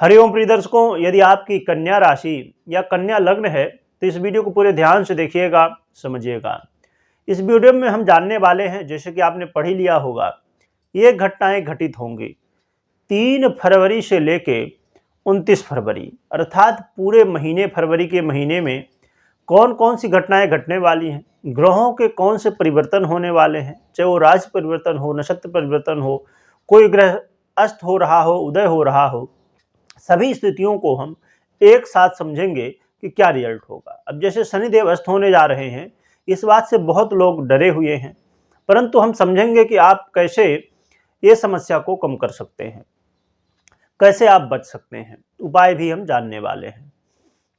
हरिओम प्रिय दर्शकों, यदि आपकी कन्या राशि या कन्या लग्न है तो इस वीडियो को पूरे ध्यान से देखिएगा, समझिएगा। इस वीडियो में हम जानने वाले हैं, जैसे कि आपने पढ़ ही लिया होगा, ये घटनाएं घटित होंगी 3 फरवरी से लेके 29 फरवरी, अर्थात पूरे महीने फरवरी के महीने में कौन कौन सी घटनाएं घटने वाली हैं, ग्रहों के कौन से परिवर्तन होने वाले हैं, चाहे वो राशि परिवर्तन हो, नक्षत्र परिवर्तन हो, कोई ग्रह अस्त हो रहा हो, उदय हो रहा हो, सभी स्थितियों को हम एक साथ समझेंगे कि क्या रिजल्ट होगा। अब जैसे शनिदेव अस्त होने जा रहे हैं, इस बात से बहुत लोग डरे हुए हैं, परंतु हम समझेंगे कि आप कैसे ये समस्या को कम कर सकते हैं, कैसे आप बच सकते हैं, उपाय भी हम जानने वाले हैं।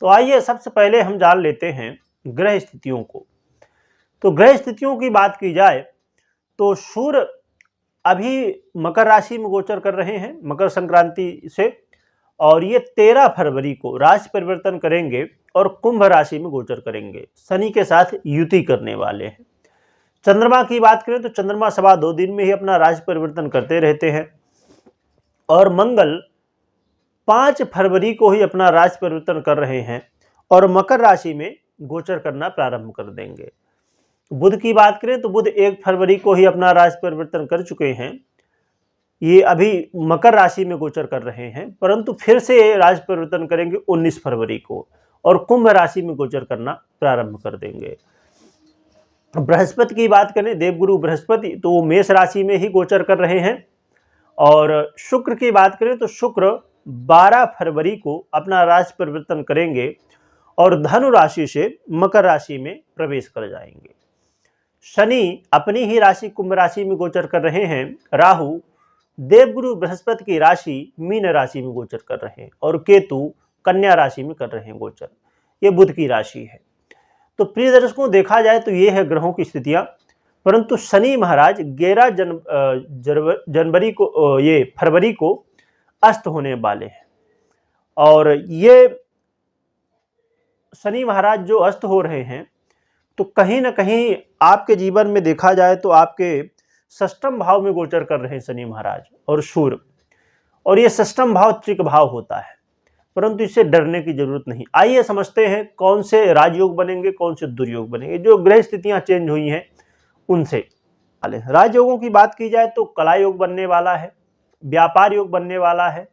तो आइए सबसे पहले हम जान लेते हैं ग्रह स्थितियों को। तो ग्रह स्थितियों की बात की जाए तो सूर्य अभी मकर राशि में गोचर कर रहे हैं मकर संक्रांति से, और ये 13 फरवरी को राशि परिवर्तन करेंगे और कुंभ राशि में गोचर करेंगे, शनि के साथ युति करने वाले हैं। चंद्रमा की बात करें तो चंद्रमा 2.25 दिन में ही अपना राशि परिवर्तन करते रहते हैं, और मंगल 5 फरवरी को ही अपना राशि परिवर्तन कर रहे हैं और मकर राशि में गोचर करना प्रारंभ कर देंगे। बुध की बात करें तो बुध 1 फरवरी को ही अपना राशि परिवर्तन कर चुके हैं, ये अभी मकर राशि में गोचर कर रहे हैं, परंतु फिर से राशि परिवर्तन करेंगे 19 फरवरी को और कुंभ राशि में गोचर करना प्रारंभ कर देंगे। बृहस्पति की बात करें, देवगुरु बृहस्पति, तो वो मेष राशि में ही गोचर कर रहे हैं। और शुक्र की बात करें तो शुक्र 12 फरवरी को अपना राशि परिवर्तन करेंगे और धनु राशि से मकर राशि में प्रवेश कर जाएंगे। शनि अपनी ही राशि कुंभ राशि में गोचर कर रहे हैं। राहु देवगुरु बृहस्पति की राशि मीन राशि में गोचर कर रहे हैं और केतु कन्या राशि में कर रहे हैं गोचर, ये बुध की राशि है। तो प्रिय दर्शकों, देखा जाए तो ये है ग्रहों की स्थितियां, परंतु शनि महाराज 11 जनवरी को ये फरवरी को अस्त होने वाले हैं, और ये शनि महाराज जो अस्त हो रहे हैं तो कहीं ना कहीं आपके जीवन में देखा जाए तो आपके षष्ठम भाव में गोचर कर रहे हैं शनि महाराज और सूर्य, और ये षष्ठम भाव त्रिक भाव होता है, परंतु इससे डरने की जरूरत नहीं। आइए समझते हैं कौन से राजयोग बनेंगे, कौन से दुर्योग बनेंगे, जो ग्रह स्थितियां चेंज हुई हैं उनसे। राजयोगों की बात की जाए तो कला योग बनने वाला है, व्यापार योग बनने वाला है,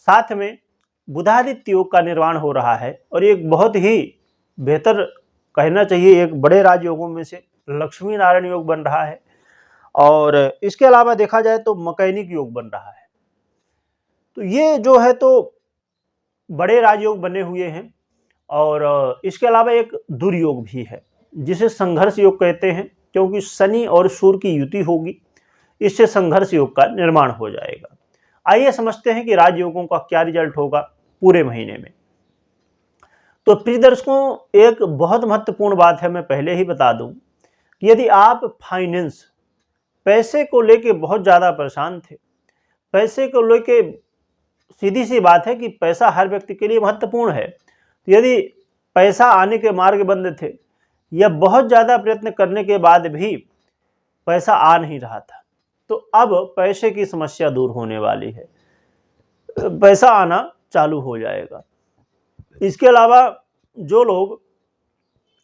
साथ में बुधादित्य योग का निर्माण हो रहा है, और एक बहुत ही बेहतर कहना चाहिए एक बड़े राजयोगों में से लक्ष्मी नारायण योग बन रहा है, और इसके अलावा देखा जाए तो मकैनिक योग बन रहा है। तो ये जो है तो बड़े राजयोग बने हुए हैं, और इसके अलावा एक दुर्योग भी है जिसे संघर्ष योग कहते हैं, क्योंकि शनि और सूर्य की युति होगी, इससे संघर्ष योग का निर्माण हो जाएगा। आइए समझते हैं कि राजयोगों का क्या रिजल्ट होगा पूरे महीने में। तो प्रिय दर्शकों, एक बहुत महत्वपूर्ण बात है, मैं पहले ही बता दूं कि यदि आप फाइनेंस पैसे को लेके बहुत ज़्यादा परेशान थे, पैसे को लेके सीधी सी बात है कि पैसा हर व्यक्ति के लिए महत्वपूर्ण है, तो यदि पैसा आने के मार्ग बंद थे या बहुत ज़्यादा प्रयत्न करने के बाद भी पैसा आ नहीं रहा था, तो अब पैसे की समस्या दूर होने वाली है, पैसा आना चालू हो जाएगा। इसके अलावा जो लोग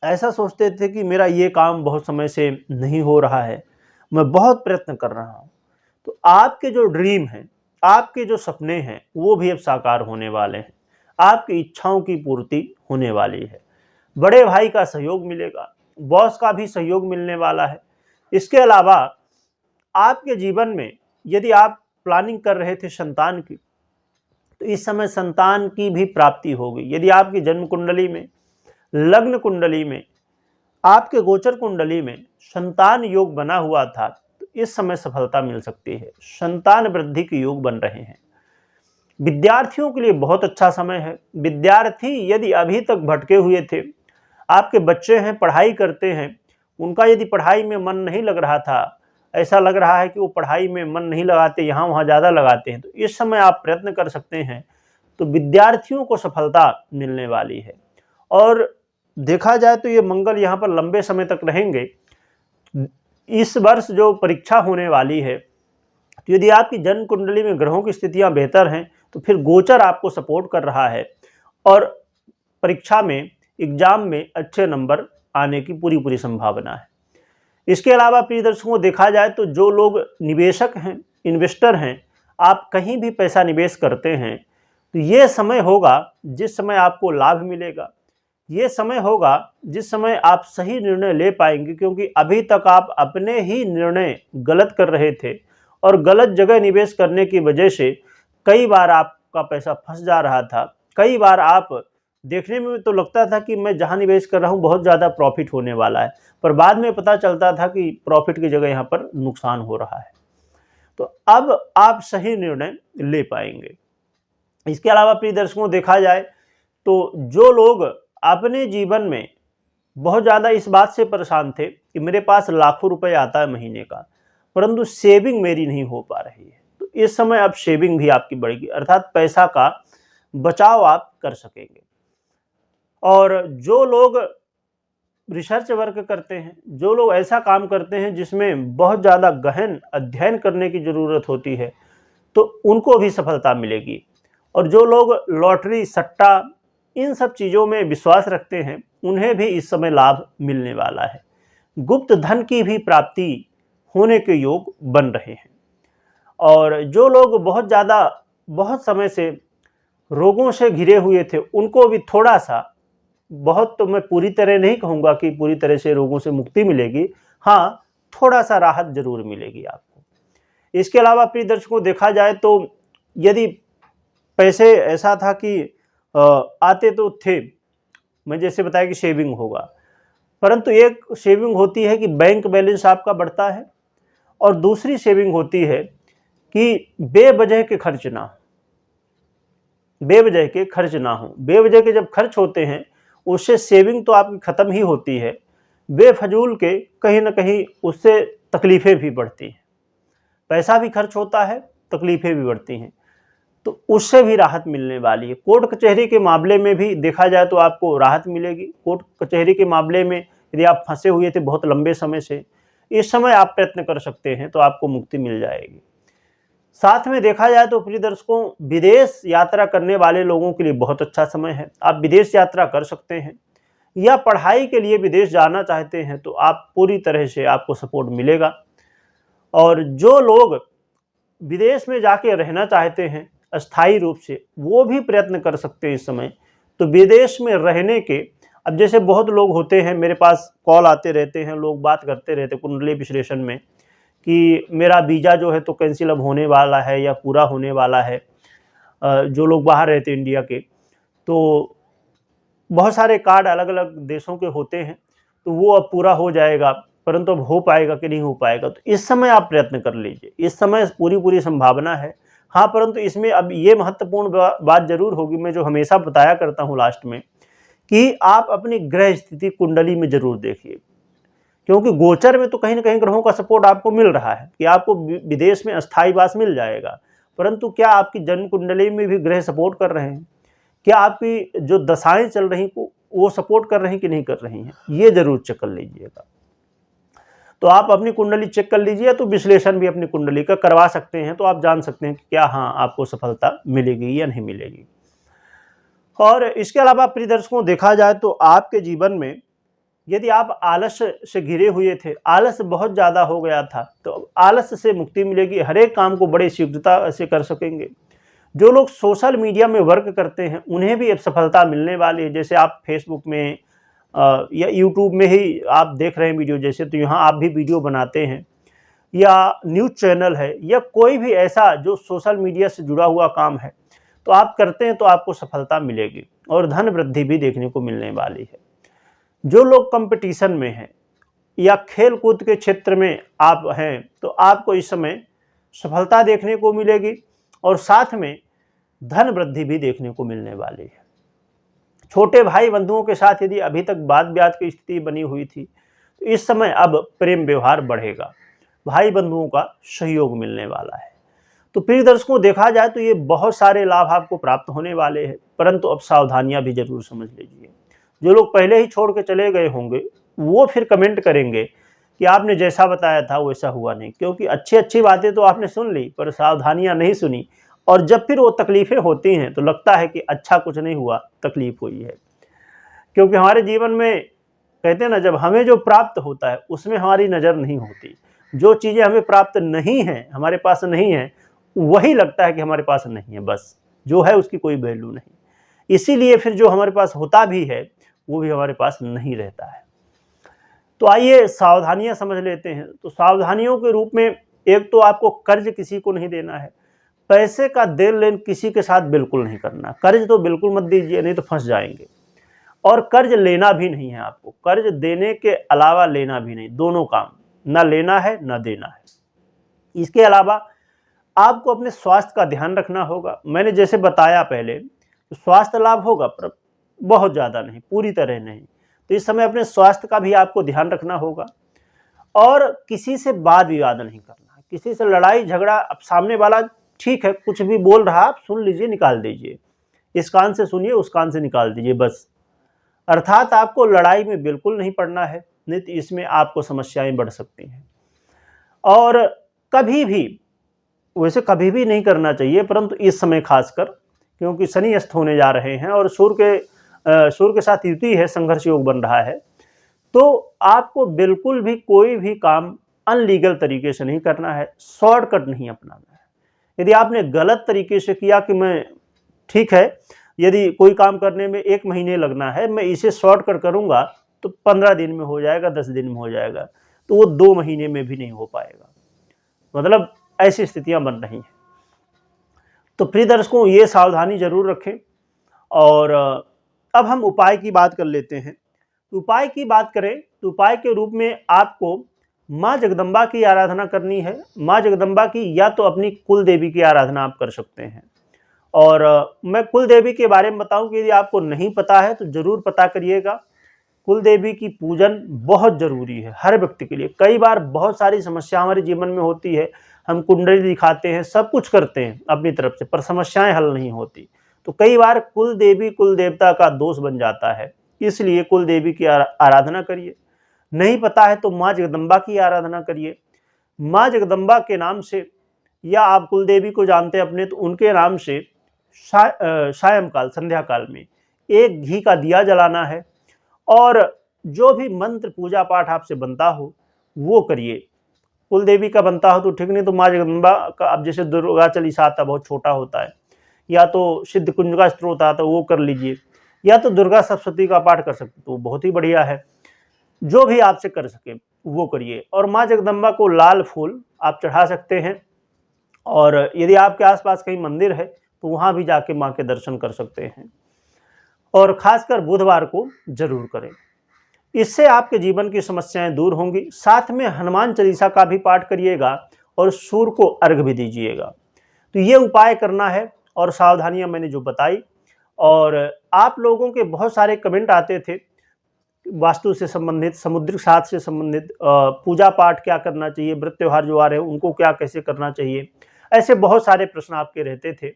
ऐसा सोचते थे कि मेरा ये काम बहुत समय से नहीं हो रहा है, मैं बहुत प्रयत्न कर रहा हूँ, तो आपके जो ड्रीम हैं, आपके जो सपने हैं, वो भी अब साकार होने वाले हैं, आपकी इच्छाओं की पूर्ति होने वाली है। बड़े भाई का सहयोग मिलेगा, बॉस का भी सहयोग मिलने वाला है। इसके अलावा आपके जीवन में यदि आप प्लानिंग कर रहे थे संतान की, तो इस समय संतान की भी प्राप्ति होगी। यदि आपकी जन्म कुंडली में, लग्न कुंडली में, आपके गोचर कुंडली में संतान योग बना हुआ था, तो इस समय सफलता मिल सकती है। संतान वृद्धि के योग बन रहे हैं। विद्यार्थियों के लिए बहुत अच्छा समय है। विद्यार्थी यदि अभी तक भटके हुए थे, आपके बच्चे हैं, पढ़ाई करते हैं, उनका यदि पढ़ाई में मन नहीं लग रहा था, ऐसा लग रहा है कि वो पढ़ाई में मन नहीं लगाते, यहाँ वहाँ ज़्यादा लगाते हैं, तो इस समय आप प्रयत्न कर सकते हैं, तो विद्यार्थियों को सफलता मिलने वाली है। और देखा जाए तो ये मंगल यहाँ पर लंबे समय तक रहेंगे। इस वर्ष जो परीक्षा होने वाली है, तो यदि आपकी जन्म कुंडली में ग्रहों की स्थितियां बेहतर हैं तो फिर गोचर आपको सपोर्ट कर रहा है और परीक्षा में, एग्जाम में अच्छे नंबर आने की पूरी पूरी संभावना है। इसके अलावा प्रिय दर्शकों देखा जाए तो जो लोग निवेशक हैं, इन्वेस्टर हैं, आप कहीं भी पैसा निवेश करते हैं तो ये समय होगा जिस समय आपको लाभ मिलेगा। ये समय होगा जिस समय आप सही निर्णय ले पाएंगे, क्योंकि अभी तक आप अपने ही निर्णय गलत कर रहे थे और गलत जगह निवेश करने की वजह से कई बार आपका पैसा फंस जा रहा था। कई बार आप देखने में तो लगता था कि मैं जहां निवेश कर रहा हूं बहुत ज़्यादा प्रॉफिट होने वाला है, पर बाद में पता चलता था कि प्रॉफिट की जगह यहां पर नुकसान हो रहा है। तो अब आप सही निर्णय ले पाएंगे। इसके अलावा प्रिय दर्शकों देखा जाए तो जो लोग अपने जीवन में बहुत ज़्यादा इस बात से परेशान थे कि मेरे पास लाखों रुपए आता है महीने का, परंतु सेविंग मेरी नहीं हो पा रही है, तो इस समय अब सेविंग भी आपकी बढ़ेगी, अर्थात पैसा का बचाव आप कर सकेंगे। और जो लोग रिसर्च वर्क करते हैं, जो लोग ऐसा काम करते हैं जिसमें बहुत ज़्यादा गहन अध्ययन करने की ज़रूरत होती है, तो उनको भी सफलता मिलेगी। और जो लोग लॉटरी, सट्टा, इन सब चीज़ों में विश्वास रखते हैं, उन्हें भी इस समय लाभ मिलने वाला है। गुप्त धन की भी प्राप्ति होने के योग बन रहे हैं। और जो लोग बहुत समय से रोगों से घिरे हुए थे, उनको भी थोड़ा सा, बहुत तो मैं पूरी तरह नहीं कहूँगा कि पूरी तरह से रोगों से मुक्ति मिलेगी, हाँ थोड़ा सा राहत जरूर मिलेगी आपको। इसके अलावा प्रिय दर्शकों देखा जाए तो यदि पैसे ऐसा था कि आते तो थे, मैं जैसे बताया कि सेविंग होगा, परंतु एक सेविंग होती है कि बैंक बैलेंस आपका बढ़ता है और दूसरी सेविंग होती है कि बेवजह के खर्च ना हो, बेवजह के खर्च ना हो। बेवजह के जब खर्च होते हैं उससे सेविंग तो आपकी ख़त्म ही होती है, बेफजूल के कहीं ना कहीं उससे तकलीफ़ें भी बढ़ती हैं। पैसा भी खर्च होता है, तकलीफ़ें भी बढ़ती हैं, तो उससे भी राहत मिलने वाली है। कोर्ट कचहरी के मामले में भी देखा जाए तो आपको राहत मिलेगी। कोर्ट कचहरी के मामले में यदि आप फंसे हुए थे बहुत लंबे समय से, इस समय आप प्रयत्न कर सकते हैं तो आपको मुक्ति मिल जाएगी। साथ में देखा जाए तो प्रिय दर्शकों विदेश यात्रा करने वाले लोगों के लिए बहुत अच्छा समय है। आप विदेश यात्रा कर सकते हैं, या पढ़ाई के लिए विदेश जाना चाहते हैं तो आप पूरी तरह से आपको सपोर्ट मिलेगा। और जो लोग विदेश में जाके रहना चाहते हैं अस्थायी रूप से, वो भी प्रयत्न कर सकते हैं इस समय। तो विदेश में रहने के, अब जैसे बहुत लोग होते हैं, मेरे पास कॉल आते रहते हैं, लोग बात करते रहते हैं कुंडली विश्लेषण में कि मेरा वीज़ा जो है तो कैंसिल अब होने वाला है या पूरा होने वाला है। जो लोग बाहर रहते इंडिया के, तो बहुत सारे कार्ड अलग अलग देशों के होते हैं, तो वो अब पूरा हो जाएगा, परंतु अब हो पाएगा कि नहीं हो पाएगा, तो इस समय आप प्रयत्न कर लीजिए। इस समय पूरी संभावना है, हाँ, परंतु इसमें अब ये महत्वपूर्ण बात जरूर होगी, मैं जो हमेशा बताया करता हूँ लास्ट में, कि आप अपनी ग्रह स्थिति कुंडली में जरूर देखिए, क्योंकि गोचर में तो कहीं ना कहीं ग्रहों का सपोर्ट आपको मिल रहा है कि आपको विदेश में अस्थायी वास मिल जाएगा, परंतु क्या आपकी जन्म कुंडली में भी ग्रह सपोर्ट कर रहे हैं? क्या आपकी जो दशाएं चल रही वो सपोर्ट कर रही हैं कि नहीं कर रही हैं? ये जरूर चेक कर लीजिएगा। तो आप अपनी कुंडली चेक कर लीजिए, तो विश्लेषण भी अपनी कुंडली का करवा सकते हैं, तो आप जान सकते हैं कि क्या हाँ आपको सफलता मिलेगी या नहीं मिलेगी। और इसके अलावा प्रिय दर्शकों देखा जाए तो आपके जीवन में यदि आप आलस्य से घिरे हुए थे, आलस्य बहुत ज़्यादा हो गया था, तो आलस्य से मुक्ति मिलेगी। हर एक काम को बड़े शीघ्रता से कर सकेंगे। जो लोग सोशल मीडिया में वर्क करते हैं उन्हें भी अब सफलता मिलने वाली है। जैसे आप फेसबुक में या यूट्यूब में ही आप देख रहे हैं वीडियो, जैसे तो यहाँ आप भी वीडियो बनाते हैं, या न्यूज़ चैनल है, या कोई भी ऐसा जो सोशल मीडिया से जुड़ा हुआ काम है, तो आप करते हैं तो आपको सफलता मिलेगी और धन वृद्धि भी देखने को मिलने वाली है। जो लोग कंपटीशन में हैं या खेल कूद के क्षेत्र में आप हैं, तो आपको इस समय सफलता देखने को मिलेगी और साथ में धन वृद्धि भी देखने को मिलने वाली है। छोटे भाई बंधुओं के साथ यदि अभी तक वाद विवाद की स्थिति बनी हुई थी, तो इस समय अब प्रेम व्यवहार बढ़ेगा, भाई बंधुओं का सहयोग मिलने वाला है। तो प्रिय दर्शकों देखा जाए तो ये बहुत सारे लाभ आपको प्राप्त होने वाले हैं, परंतु अब सावधानियां भी जरूर समझ लीजिए। जो लोग पहले ही छोड़ के चले गए होंगे वो फिर कमेंट करेंगे कि आपने जैसा बताया था वैसा हुआ नहीं, क्योंकि अच्छी बातें तो आपने सुन ली पर सावधानियां नहीं सुनी और जब फिर वो तकलीफ़ें होती हैं तो लगता है कि अच्छा कुछ नहीं हुआ, तकलीफ़ हुई है। क्योंकि हमारे जीवन में कहते हैं ना, जब हमें जो प्राप्त होता है उसमें हमारी नज़र नहीं होती। जो चीज़ें हमें प्राप्त नहीं हैं, हमारे पास नहीं हैं, वही लगता है कि हमारे पास नहीं है, बस जो है उसकी कोई वैल्यू नहीं। इसीलिए फिर जो हमारे पास होता भी है वो भी हमारे पास नहीं रहता है। तो आइए सावधानियां समझ लेते हैं। तो सावधानियों के रूप में एक तो आपको कर्ज किसी को नहीं देना है, पैसे का देन लेन किसी के साथ बिल्कुल नहीं करना। कर्ज तो बिल्कुल मत दीजिए, नहीं तो फंस जाएंगे। और कर्ज लेना भी नहीं है आपको, कर्ज देने के अलावा लेना भी नहीं, दोनों काम, ना लेना है ना देना है। इसके अलावा आपको अपने स्वास्थ्य का ध्यान रखना होगा। मैंने जैसे बताया पहले, स्वास्थ्य लाभ होगा पर बहुत ज़्यादा नहीं, पूरी तरह नहीं। तो इस समय अपने स्वास्थ्य का भी आपको ध्यान रखना होगा। और किसी से वाद विवाद नहीं करना है, किसी से लड़ाई झगड़ा। अब सामने वाला ठीक है, कुछ भी बोल रहा, आप सुन लीजिए, निकाल दीजिए, इस कान से सुनिए, उस कान से निकाल दीजिए, बस। अर्थात आपको लड़ाई में बिल्कुल नहीं पड़ना है, नहीं तो इसमें आपको समस्याएं बढ़ सकती हैं। और कभी भी, वैसे कभी भी नहीं करना चाहिए, परंतु इस समय खासकर, क्योंकि शनि अस्त होने जा रहे हैं और सूर्य के साथ युति है, संघर्ष योग बन रहा है। तो आपको बिल्कुल भी कोई भी काम अनलीगल तरीके से नहीं करना है, शॉर्टकट नहीं अपनाना है। यदि आपने गलत तरीके से किया कि मैं, ठीक है, यदि कोई काम करने में 1 महीने लगना है, मैं इसे शॉर्टकट करूंगा तो 15 दिन में हो जाएगा, 10 दिन में हो जाएगा, तो वो 2 महीने में भी नहीं हो पाएगा। मतलब ऐसी स्थितियां बन रही हैं। तो प्रिय दर्शकों, ये सावधानी जरूर रखें। और अब हम उपाय की बात कर लेते हैं। उपाय की बात करें तो उपाय के रूप में आपको माँ जगदम्बा की आराधना करनी है। माँ जगदम्बा की, या तो अपनी कुल देवी की आराधना आप कर सकते हैं। और मैं कुल देवी के बारे में बताऊं कि यदि आपको नहीं पता है तो जरूर पता करिएगा। कुल देवी की पूजन बहुत जरूरी है हर व्यक्ति के लिए। कई बार बहुत सारी समस्या हमारे जीवन में होती है, हम कुंडली दिखाते हैं, सब कुछ करते हैं अपनी तरफ से, पर समस्याएं हल नहीं होती। तो कई बार कुल देवी कुल देवता का दोष बन जाता है, इसलिए कुल देवी की आराधना करिए। नहीं पता है तो माँ जगदम्बा की आराधना करिए। माँ जगदम्बा के नाम से, या आप कुल देवी को जानते हैं अपने, तो उनके नाम से सायंकाल, संध्या काल में 1 घी का दिया जलाना है। और जो भी मंत्र पूजा पाठ आपसे बनता हो वो करिए। कुल देवी का बनता हो तो ठीक, नहीं तो माँ जगदम्बा का, अब जैसे दुर्गा चालीसा आता, बहुत छोटा होता है, या तो सिद्ध कुंज का स्त्रोत आता, वो कर लीजिए, या तो दुर्गा सप्तशती का पाठ कर सकते, तो बहुत ही बढ़िया है। जो भी आपसे कर सके वो करिए। और माँ जगदम्बा को लाल फूल आप चढ़ा सकते हैं। और यदि आपके आसपास कहीं मंदिर है तो वहाँ भी जाके माँ के दर्शन कर सकते हैं। और खासकर बुधवार को जरूर करें, इससे आपके जीवन की समस्याएं दूर होंगी। साथ में हनुमान चालीसा का भी पाठ करिएगा और सूर्य को अर्घ भी दीजिएगा। तो ये उपाय करना है, और सावधानियां मैंने जो बताई। और आप लोगों के बहुत सारे कमेंट आते थे वास्तु से संबंधित, समुद्रिक शास्त्र से संबंधित, पूजा पाठ क्या करना चाहिए, व्रत त्यौहार जो आ रहे हैं उनको क्या कैसे करना चाहिए, ऐसे बहुत सारे प्रश्न आपके रहते थे।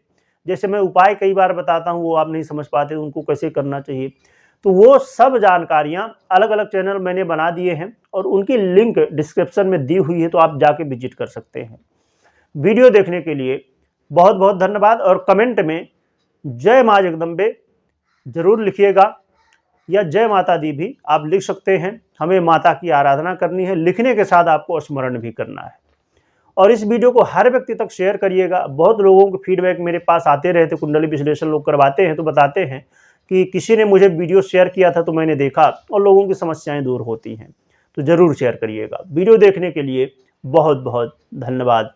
जैसे मैं उपाय कई बार बताता हूँ, वो आप नहीं समझ पाते, उनको कैसे करना चाहिए। तो वो सब जानकारियाँ अलग अलग चैनल मैंने बना दिए हैं और उनकी लिंक डिस्क्रिप्शन में दी हुई है, तो आप जाके विजिट कर सकते हैं। वीडियो देखने के लिए बहुत बहुत धन्यवाद। और कमेंट में जय माँ जगदम्बे जरूर लिखिएगा, या जय माता दी भी आप लिख सकते हैं। हमें माता की आराधना करनी है, लिखने के साथ आपको स्मरण भी करना है। और इस वीडियो को हर व्यक्ति तक शेयर करिएगा। बहुत लोगों के फीडबैक मेरे पास आते रहते, कुंडली विश्लेषण लोग करवाते हैं तो बताते हैं कि किसी ने मुझे वीडियो शेयर किया था तो मैंने देखा और लोगों की समस्याएं दूर होती हैं। तो ज़रूर शेयर करिएगा। वीडियो देखने के लिए बहुत बहुत धन्यवाद।